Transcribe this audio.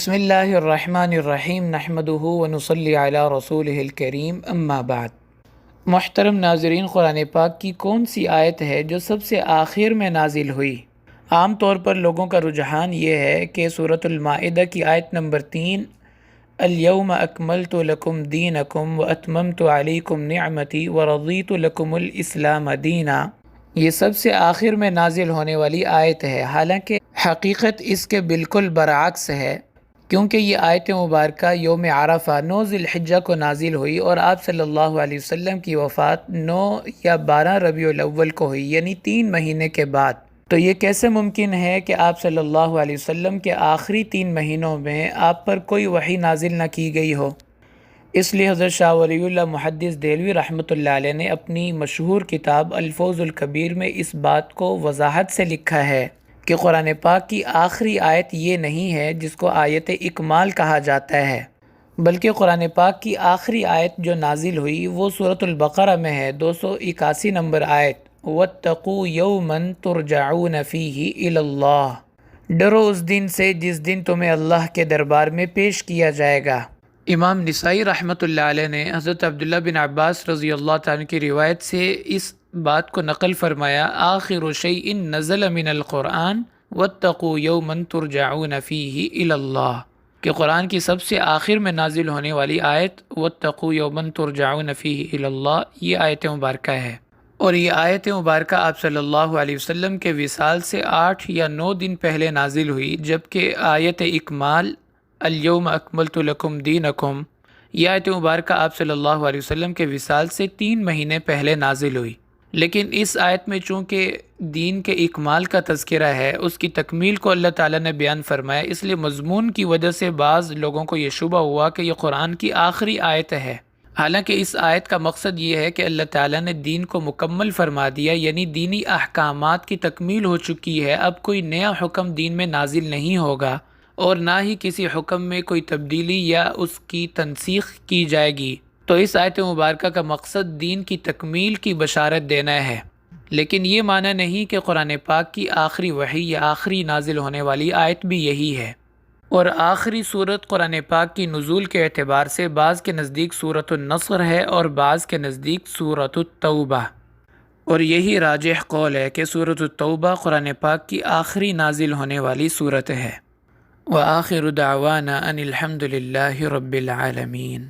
بسم اللہ الرحمن الرحیم نحمدہ ونصلی علی رسولہ الکریم اما بعد۔ محترم ناظرین، قرآن پاک کی کون سی آیت ہے جو سب سے آخر میں نازل ہوئی؟ عام طور پر لوگوں کا رجحان یہ ہے کہ سورۃ المائدہ کی آیت نمبر 3 الیوم اکملت لکم دینکم واتممت علیکم نعمتی ورضیت لکم الاسلام دینا، یہ سب سے آخر میں نازل ہونے والی آیت ہے۔ حالانکہ حقیقت اس کے بالکل برعکس ہے، کیونکہ یہ آیت مبارکہ یوم عرفہ 9 ذی الحجہ کو نازل ہوئی اور آپ صلی اللہ علیہ وسلم کی وفات 9 یا 12 ربیع الاول کو ہوئی، یعنی 3 مہینے کے بعد۔ تو یہ کیسے ممکن ہے کہ آپ صلی اللہ علیہ وسلم کے آخری 3 مہینوں میں آپ پر کوئی وحی نازل نہ کی گئی ہو؟ اس لیے حضرت شاہ ولی اللہ محدث دہلوی رحمۃ اللہ علیہ نے اپنی مشہور کتاب الفوز الکبیر میں اس بات کو وضاحت سے لکھا ہے کہ قرآن پاک کی آخری آیت یہ نہیں ہے جس کو آیت اکمال کہا جاتا ہے، بلکہ قرآن پاک کی آخری آیت جو نازل ہوئی وہ سورۃ البقرہ میں ہے، 281 نمبر آیت، وَاتَّقُوا يَوْمًا تُرْجَعُونَ فِيهِ إِلَى اللَّهِ، ڈرو اس دن سے جس دن تمہیں اللہ کے دربار میں پیش کیا جائے گا۔ امام نسائی رحمۃ اللہ علیہ نے حضرت عبداللہ بن عباس رضی اللہ تعالیٰ کی روایت سے اس بات کو نقل فرمایا، آخر شیء نزل من القرآن واتقوا یوما ترجعون فیہ الی اللہ، کہ قرآن کی سب سے آخر میں نازل ہونے والی آیت واتقوا یوما ترجعون فیہ الی اللہ یہ آیت مبارکہ ہے، اور یہ آیت مبارکہ آپ صلی اللہ علیہ وسلم کے وصال سے 8 یا 9 دن پہلے نازل ہوئی، جبکہ آیت اکمال الیوم اکملت لکم دینکم یہ آیت مبارکہ آپ صلی اللہ علیہ وسلم کے وصال سے 3 مہینے پہلے نازل ہوئی۔ لیکن اس آیت میں چونکہ دین کے اکمال کا تذکرہ ہے، اس کی تکمیل کو اللہ تعالیٰ نے بیان فرمایا، اس لیے مضمون کی وجہ سے بعض لوگوں کو یہ شبہ ہوا کہ یہ قرآن کی آخری آیت ہے، حالانکہ اس آیت کا مقصد یہ ہے کہ اللہ تعالیٰ نے دین کو مکمل فرما دیا، یعنی دینی احکامات کی تکمیل ہو چکی ہے، اب کوئی نیا حکم دین میں نازل نہیں ہوگا اور نہ ہی کسی حکم میں کوئی تبدیلی یا اس کی تنسیخ کی جائے گی۔ تو اس آیت مبارکہ کا مقصد دین کی تکمیل کی بشارت دینا ہے، لیکن یہ معنی نہیں کہ قرآن پاک کی آخری وحی یا آخری نازل ہونے والی آیت بھی یہی ہے۔ اور آخری صورت قرآن پاک کی نزول کے اعتبار سے بعض کے نزدیک سورۃ النصر ہے اور بعض کے نزدیک سورۃ التوبہ، اور یہی راجح قول ہے کہ سورۃ التوبہ قرآن پاک کی آخری نازل ہونے والی صورت ہے۔ وآخر دعوانا ان الحمد للہ رب العالمین۔